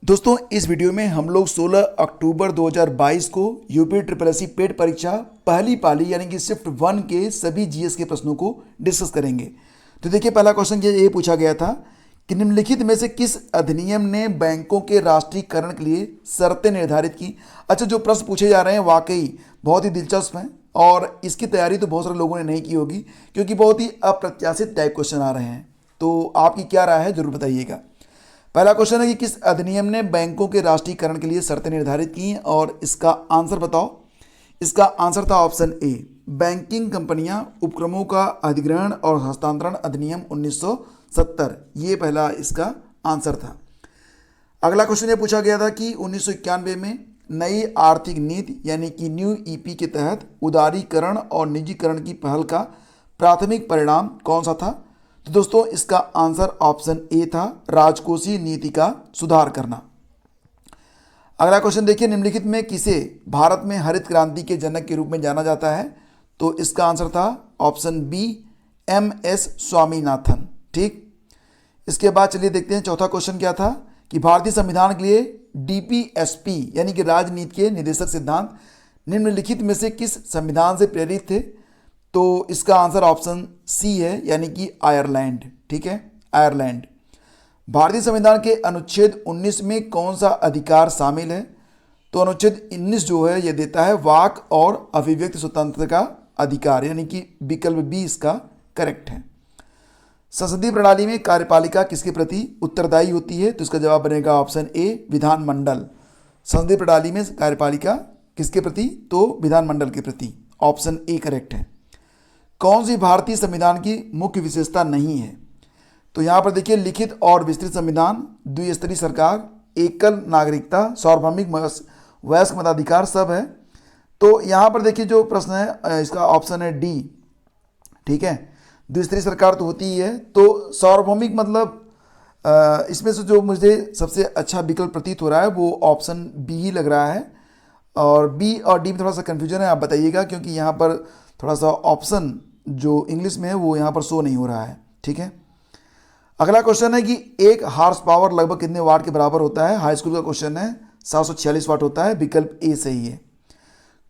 दोस्तों इस वीडियो में हम लोग 16 अक्टूबर 2022 को यूपी ट्रिपल एससी पेड परीक्षा पहली पाली यानी कि शिफ्ट 1 के सभी जीएस के प्रश्नों को डिस्कस करेंगे। तो देखिए पहला क्वेश्चन ये पूछा गया था कि निम्नलिखित में से किस अधिनियम ने बैंकों के राष्ट्रीयकरण के लिए शर्तें निर्धारित की। अच्छा, जो प्रश्न पूछे जा रहे हैं वाकई बहुत ही दिलचस्प हैं और इसकी तैयारी तो बहुत सारे लोगों ने नहीं की होगी क्योंकि बहुत ही अप्रत्याशित टाइप क्वेश्चन आ रहे हैं। तो आपकी क्या राय है जरूर बताइएगा। पहला क्वेश्चन है कि किस अधिनियम ने बैंकों के राष्ट्रीयकरण के लिए शर्तें निर्धारित की हैं और इसका आंसर बताओ। इसका आंसर था ऑप्शन ए, बैंकिंग कंपनियां उपक्रमों का अधिग्रहण और हस्तांतरण अधिनियम 1970। ये पहला इसका आंसर था। अगला क्वेश्चन ये पूछा गया था कि 1991 में नई आर्थिक नीति यानी कि न्यू ईपी के तहत उदारीकरण और निजीकरण की पहल का प्राथमिक परिणाम कौन सा था। तो दोस्तों इसका आंसर ऑप्शन ए था, राजकोषीय नीति का सुधार करना। अगला क्वेश्चन देखिए, निम्नलिखित में किसे भारत में हरित क्रांति के जनक के रूप में जाना जाता है। तो इसका आंसर था option B, M S Swaminathan. ठीक, इसके बाद चलिए देखते हैं चौथा क्वेश्चन क्या था कि भारतीय संविधान के लिए डीपीएसपी यानी कि राजनीति के निर्देशक सिद्धांत निम्नलिखित में से किस संविधान से प्रेरित थे। तो इसका आंसर ऑप्शन सी है यानी कि आयरलैंड। ठीक है, आयरलैंड। भारतीय संविधान के अनुच्छेद 19 में कौन सा अधिकार शामिल है। तो अनुच्छेद 19 जो है यह देता है वाक और अभिव्यक्ति स्वतंत्रता का अधिकार यानी कि विकल्प बी इसका करेक्ट है। संसदीय प्रणाली में कार्यपालिका किसके प्रति उत्तरदायी होती है। तो इसका जवाब बनेगा ऑप्शन ए, विधानमंडल। संसदीय प्रणाली में कार्यपालिका किसके प्रति, तो विधानमंडल के प्रति। ऑप्शन ए करेक्ट है। कौन सी भारतीय संविधान की मुख्य विशेषता नहीं है। तो यहाँ पर देखिए लिखित और विस्तृत संविधान, द्विस्तरीय सरकार, एकल नागरिकता, सार्वभौमिक वयस्क मताधिकार सब है। तो यहाँ पर देखिए जो प्रश्न है इसका ऑप्शन है डी। ठीक है, द्विस्तरीय सरकार तो होती ही है। तो सार्वभौमिक मतलब इसमें से जो मुझे सबसे अच्छा विकल्प प्रतीत हो रहा है वो ऑप्शन बी ही लग रहा है। और बी और डी में थोड़ा सा कन्फ्यूजन है, आप बताइएगा क्योंकि यहाँ पर थोड़ा सा ऑप्शन जो इंग्लिश में है वो यहाँ पर शो नहीं हो रहा है। ठीक है, अगला क्वेश्चन है कि एक हार्स पावर लगभग कितने वाट के बराबर होता है। हाई स्कूल का क्वेश्चन है, 746 वाट होता है। विकल्प ए सही है।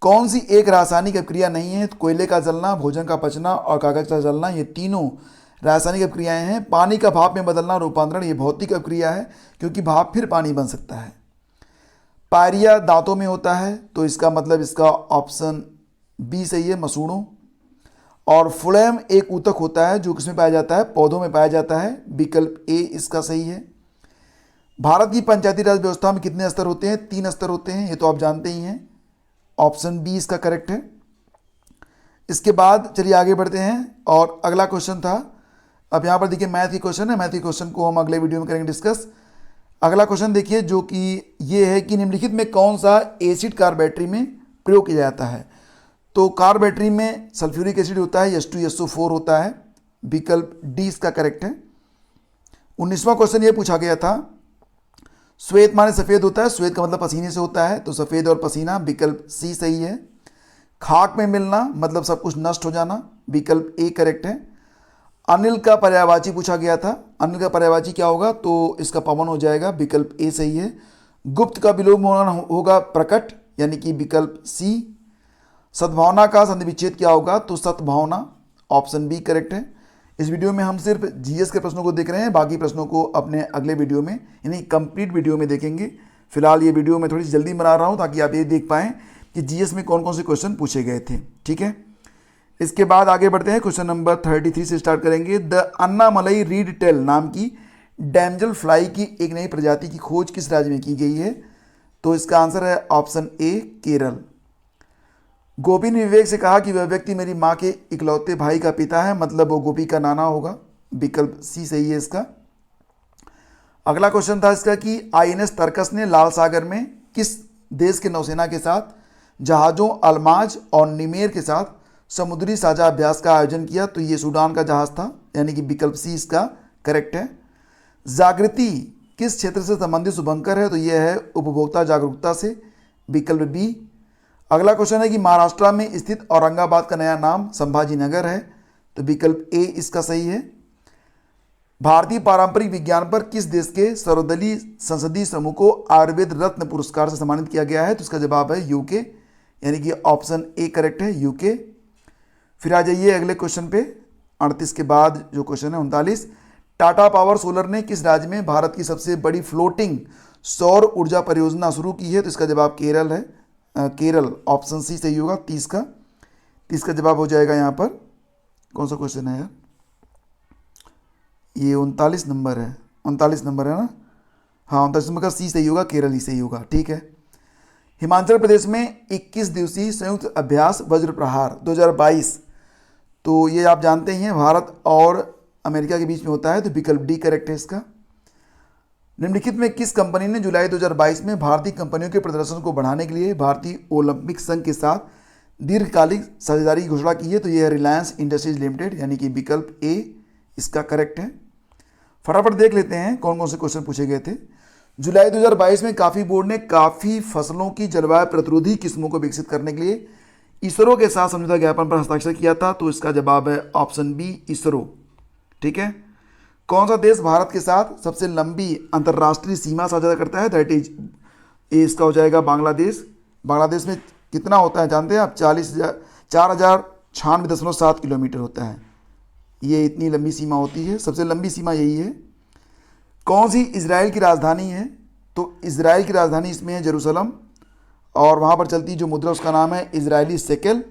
कौन सी एक रासायनिक अभिक्रिया नहीं है। कोयले का जलना, भोजन का पचना और कागज का जलना ये तीनों रासायनिक अभिक्रियाएं हैं। पानी का भाप में बदलना, रूपांतरण ये भौतिक अभिक्रिया है क्योंकि भाप फिर पानी बन सकता है। पायरिया दांतों में होता है तो इसका मतलब इसका ऑप्शन बी सही है, मसूड़ों। और फ्लोएम एक ऊतक होता है जो किसमें पाया जाता है, पौधों में पाया जाता है। विकल्प ए इसका सही है। भारत की पंचायती राज व्यवस्था में कितने स्तर होते हैं, 3 स्तर होते हैं, ये तो आप जानते ही हैं। ऑप्शन बी इसका करेक्ट है। इसके बाद चलिए आगे बढ़ते हैं और अगला क्वेश्चन था, अब यहाँ पर देखिए मैथ की क्वेश्चन है। मैथ की क्वेश्चन को हम अगले वीडियो में करेंगे डिस्कस। अगला क्वेश्चन देखिए जो कि ये है कि निम्नलिखित में कौन सा एसिड कार बैटरी में प्रयोग किया जाता है। तो कार बैटरी में सल्फ्यूरिक एसिड होता है, H2SO4 होता है। विकल्प डी इसका करेक्ट है। 19वां क्वेश्चन ये पूछा गया था, श्वेत माने सफ़ेद होता है, श्वेत का मतलब पसीने से होता है, तो सफ़ेद और पसीना। विकल्प सी सही है। खाक में मिलना मतलब सब कुछ नष्ट हो जाना। विकल्प ए करेक्ट है। अनिल का पर्यायवाची पूछा गया था, अनिल का पर्यायवाची क्या होगा, तो इसका पवन हो जाएगा। विकल्प ए सही है। गुप्त का विलोम होना होगा प्रकट यानी कि विकल्प सी। सद्भावना का संधि विच्छेद क्या होगा, तो सद्भावना। ऑप्शन बी करेक्ट है। इस वीडियो में हम सिर्फ जीएस के प्रश्नों को देख रहे हैं, बाकी प्रश्नों को अपने अगले वीडियो में यानी कंप्लीट वीडियो में देखेंगे। फिलहाल ये वीडियो मैं थोड़ी सी जल्दी बना रहा हूँ ताकि आप ये देख पाएँ कि जीएस में कौन कौन से क्वेश्चन पूछे गए थे। ठीक है, इसके बाद आगे बढ़ते हैं। क्वेश्चन नंबर 33 से स्टार्ट करेंगे। द अन्नामलई रीड टेल नाम की डैमजल फ्लाई की एक नई प्रजाति की खोज किस राज्य में की गई है। तो इसका आंसर है ऑप्शन ए, केरल। गोपी ने विवेक से कहा कि वह व्यक्ति मेरी माँ के इकलौते भाई का पिता है, मतलब वो गोपी का नाना होगा। विकल्प सी सही है इसका। अगला क्वेश्चन था इसका कि आईएनएस तरकस ने लाल सागर में किस देश के नौसेना के साथ जहाज़ों अल्माज और निमेर के साथ समुद्री साझा अभ्यास का आयोजन किया। तो ये सूडान का जहाज़ था यानी कि विकल्प सी इसका करेक्ट है। जागृति किस क्षेत्र से संबंधित शुभंकर है। तो यह है उपभोक्ता जागरूकता से। विकल्प बी। अगला क्वेश्चन है कि महाराष्ट्र में स्थित औरंगाबाद का नया नाम संभाजी नगर है। तो विकल्प ए इसका सही है। भारतीय पारंपरिक विज्ञान पर किस देश के सर्वदलीय संसदीय समूह को आयुर्वेद रत्न पुरस्कार से सम्मानित किया गया है? तो इसका जवाब है यूके, यानी कि ऑप्शन ए करेक्ट है, यूके। फिर आ जाइए अगले क्वेश्चन पे, 38 के बाद जो क्वेश्चन है 39। टाटा पावर सोलर ने किस राज्य में भारत की सबसे बड़ी फ्लोटिंग सौर ऊर्जा परियोजना शुरू की है? तो इसका जवाब केरल है, केरल, ऑप्शन सी सही होगा। 30 का जवाब हो जाएगा यहाँ पर। कौन सा क्वेश्चन है यार? ये 39 नंबर है, 39 नंबर है ना? हाँ, 39 नंबर का सी सही होगा, केरल ही सही होगा। ठीक है। हिमाचल प्रदेश में 21 दिवसीय संयुक्त अभ्यास वज्र प्रहार 2022, तो ये आप जानते ही हैं भारत और अमेरिका के बीच में होता है, तो विकल्प डी करेक्ट है इसका। निम्नलिखित में किस कंपनी ने जुलाई 2022 में भारतीय कंपनियों के प्रदर्शन को बढ़ाने के लिए भारतीय ओलंपिक संघ के साथ दीर्घकालिक साझेदारी की घोषणा की है? तो यह है रिलायंस इंडस्ट्रीज लिमिटेड, यानी कि विकल्प ए इसका करेक्ट है। फटाफट देख लेते हैं कौन कौन से क्वेश्चन पूछे गए थे। जुलाई 2022 में काफ़ी बोर्ड ने काफ़ी फसलों की जलवायु प्रतिरोधी किस्मों को विकसित करने के लिए इसरो के साथ समझौता ज्ञापन पर हस्ताक्षर किया था, तो इसका जवाब है ऑप्शन बी, इसरो। ठीक है। कौन सा देश भारत के साथ सबसे लंबी अंतर्राष्ट्रीय सीमा साझा करता है? दैट इज ए इसका हो जाएगा बांग्लादेश। बांग्लादेश में कितना होता है जानते हैं आप? 4,096.7 किलोमीटर होता है। ये इतनी लंबी सीमा होती है, सबसे लंबी सीमा यही है। कौन सी इजराइल की राजधानी है? तो इजराइल की राजधानी इसमें है जेरूसलम, और वहाँ पर चलती जो मुद्रा उसका नाम है इजरायली शेकेल।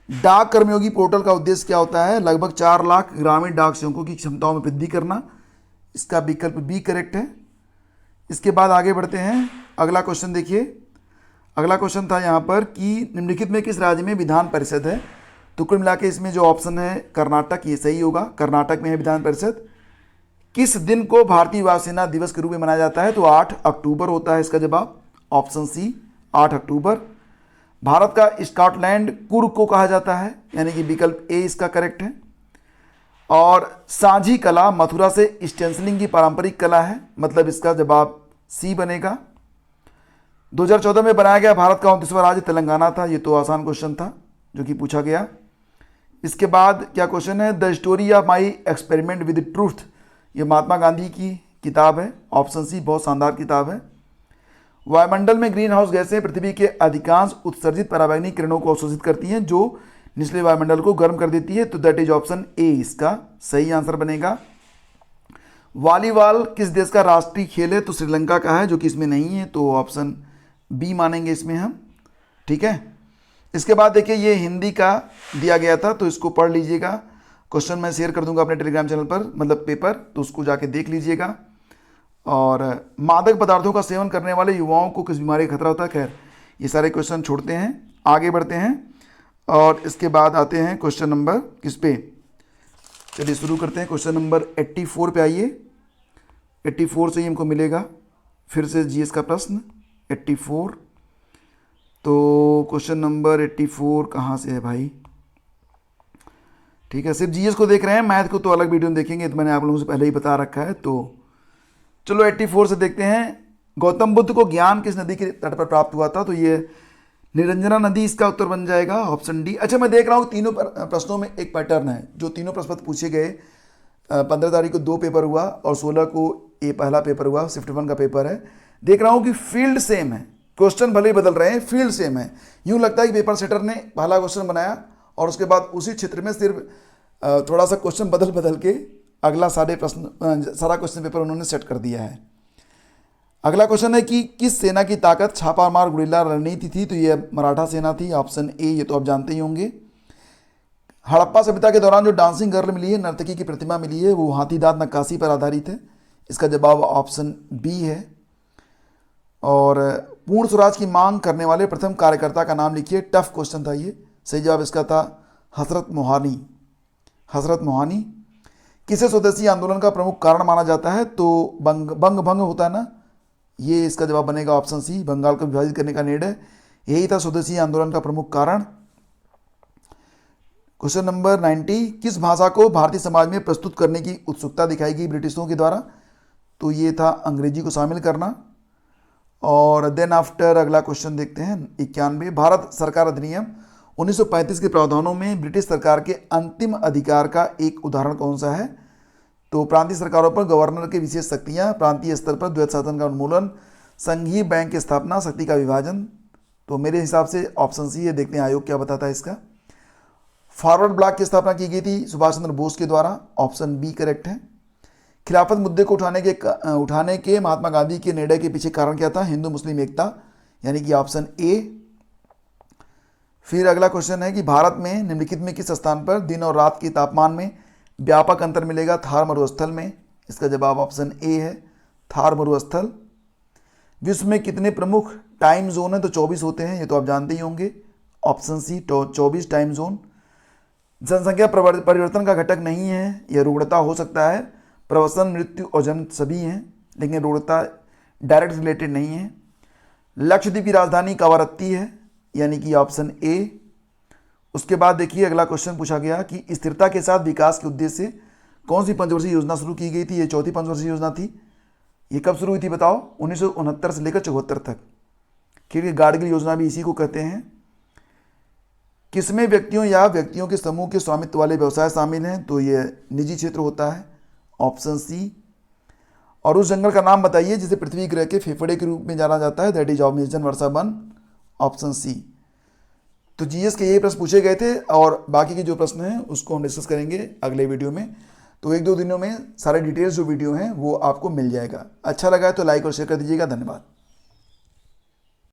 डाक कर्मयोगी पोर्टल का उद्देश्य क्या होता है? लगभग 4 लाख ग्रामीण डाक सेवकों की क्षमताओं में वृद्धि करना। इसका विकल्प बी करेक्ट है। इसके बाद आगे बढ़ते हैं। अगला क्वेश्चन देखिए। अगला क्वेश्चन था यहाँ पर कि निम्नलिखित में किस राज्य में विधान परिषद है? तो कुल मिला के इसमें जो ऑप्शन है कर्नाटक, ये सही होगा, कर्नाटक में है विधान परिषद। किस दिन को भारतीय वायुसेना दिवस के रूप में मनाया जाता है? तो 8 अक्टूबर होता है इसका जवाब, ऑप्शन सी 8 अक्टूबर। भारत का स्कॉटलैंड कुर्ग को कहा जाता है, यानी कि विकल्प ए इसका करेक्ट है। और सांझी कला मथुरा से स्टेंसिलिंग की पारंपरिक कला है, मतलब इसका जवाब सी बनेगा। 2014 में बनाया गया भारत का 29वां राज्य तेलंगाना था। ये तो आसान क्वेश्चन था जो कि पूछा गया। इसके बाद क्या क्वेश्चन है? The story of my experiment with truth, ये महात्मा गांधी की किताब है, ऑप्शन सी, बहुत शानदार किताब है। वायुमंडल में ग्रीन हाउस गैसें पृथ्वी के अधिकांश उत्सर्जित पराबैंगनी किरणों को अवशोषित करती हैं, जो निचले वायुमंडल को गर्म कर देती है, तो दैट इज ऑप्शन ए इसका सही आंसर बनेगा। वॉलीबॉल किस देश का राष्ट्रीय खेल है? तो श्रीलंका का है, जो कि इसमें नहीं है, तो ऑप्शन बी मानेंगे इसमें हम। ठीक है। इसके बाद देखिए, ये हिंदी का दिया गया था, तो इसको पढ़ लीजिएगा। क्वेश्चन मैं शेयर कर दूंगा अपने टेलीग्राम चैनल पर, मतलब पेपर, तो उसको जाके देख लीजिएगा। और मादक पदार्थों का सेवन करने वाले युवाओं को किस बीमारी का खतरा होता है? खैर, ये सारे क्वेश्चन छोड़ते हैं, आगे बढ़ते हैं। और इसके बाद आते हैं क्वेश्चन नंबर किस पे? चलिए शुरू करते हैं। क्वेश्चन नंबर 84 पे आइए। 84 से ही हमको मिलेगा फिर से जीएस का प्रश्न 84। तो क्वेश्चन नंबर 84 कहाँ से है भाई? ठीक है, सिर्फ जीएस को देख रहे हैं, मैथ को तो अलग वीडियो में देखेंगे, तो मैंने आप लोगों से पहले ही बता रखा है। तो चलो 84 से देखते हैं। गौतम बुद्ध को ज्ञान किस नदी के तट पर प्राप्त हुआ था? तो ये निरंजना नदी इसका उत्तर बन जाएगा, ऑप्शन डी। अच्छा, मैं देख रहा हूँ तीनों प्रश्नों में एक पैटर्न है। जो तीनों प्रश्न पूछे गए, 15 तारीख को 2 पेपर हुआ और 16 को ये पहला पेपर हुआ, शिफ्ट 1 का पेपर है। देख रहा हूँ कि फील्ड सेम है, क्वेश्चन भले ही बदल रहे हैं, फील्ड सेम है। यूँ लगता है कि पेपर सेटर ने पहला क्वेश्चन बनाया और उसके बाद उसी क्षेत्र में सिर्फ थोड़ा सा क्वेश्चन बदल के अगला सारा क्वेश्चन पेपर उन्होंने सेट कर दिया है। अगला क्वेश्चन है कि किस सेना की ताकत छापामार गुरिल्ला रणनीति थी? तो ये मराठा सेना थी, ऑप्शन ए, ये तो आप जानते ही होंगे। हड़प्पा सभ्यता के दौरान जो डांसिंग गर्ल मिली है, नर्तकी की प्रतिमा मिली है, वो हाथी दांत नक्काशी पर आधारित है। इसका जवाब ऑप्शन बी है। और पूर्ण स्वराज की मांग करने वाले प्रथम कार्यकर्ता का नाम लिखिए। टफ क्वेश्चन था ये, सही जवाब इसका था हजरत मोहानी। हजरत मोहानी। किसे स्वदेशी आंदोलन का प्रमुख कारण माना जाता है? तो बंग भंग होता है ना, ये इसका जवाब बनेगा ऑप्शन सी, बंगाल को विभाजित करने का निर्णय, यही था स्वदेशी आंदोलन का प्रमुख कारण। क्वेश्चन नंबर 90, किस भाषा को भारतीय समाज में प्रस्तुत करने की उत्सुकता दिखाई गई ब्रिटिशों के द्वारा? तो ये था अंग्रेजी को शामिल करना। और देन आफ्टर अगला क्वेश्चन देखते हैं 91, भारत सरकार अधिनियम 1935 के प्रावधानों में ब्रिटिश सरकार के अंतिम अधिकार का एक उदाहरण कौन सा है? तो प्रांतीय सरकारों पर गवर्नर की विशेष शक्तियाँ, प्रांतीय स्तर पर द्वैत शासन का उन्मूलन, संघीय बैंक की स्थापना, शक्ति का विभाजन। तो मेरे हिसाब से ऑप्शन सी है, देखते हैं आयोग क्या बताता है इसका। फॉरवर्ड ब्लॉक की स्थापना की गई थी सुभाष चंद्र बोस के द्वारा, ऑप्शन बी करेक्ट है। खिलाफत मुद्दे को उठाने के महात्मा गांधी के निर्णय के पीछे कारण क्या था? हिंदू मुस्लिम एकता, यानी कि ऑप्शन ए। फिर अगला क्वेश्चन है कि भारत में निम्नलिखित में किस स्थान पर दिन और रात के तापमान में व्यापक अंतर मिलेगा? थार मरुस्थल में। इसका जवाब ऑप्शन ए है, थार मरुस्थल। विश्व में कितने प्रमुख टाइम जोन है? तो 24 होते हैं, ये तो आप जानते ही होंगे, ऑप्शन सी 24 टाइम जोन। जनसंख्या परिवर्तन का घटक नहीं है, यह रुग्णता हो सकता है। प्रवसन, मृत्यु और जन्म सभी हैं, लेकिन रुग्णता डायरेक्ट रिलेटेड नहीं है। लक्षद्वीप की राजधानी कवारत्ती है, यानी कि ऑप्शन ए। उसके बाद देखिए अगला क्वेश्चन पूछा गया कि स्थिरता के साथ विकास के उद्देश्य से कौन सी पंचवर्षीय योजना शुरू की गई थी? ये चौथी पंचवर्षीय योजना थी। ये कब शुरू हुई थी बताओ? 1969 से लेकर 74 तक, क्योंकि गाडगिल योजना भी इसी को कहते हैं। किसमें व्यक्तियों या व्यक्तियों के समूह के स्वामित्व वाले व्यवसाय शामिल हैं? तो ये निजी क्षेत्र होता है, ऑप्शन सी। और उस जंगल का नाम बताइए जिसे पृथ्वी ग्रह के फेफड़े के रूप में जाना जाता है, दैट इज अमेजन वर्षा वन, ऑप्शन सी। तो जीएस के ये प्रश्न पूछे गए थे और बाकी के जो प्रश्न हैं उसको हम डिस्कस करेंगे अगले वीडियो में। तो 1-2 दिनों में सारे डिटेल्स जो वीडियो हैं वो आपको मिल जाएगा। अच्छा लगा है तो लाइक और शेयर कर दीजिएगा। धन्यवाद।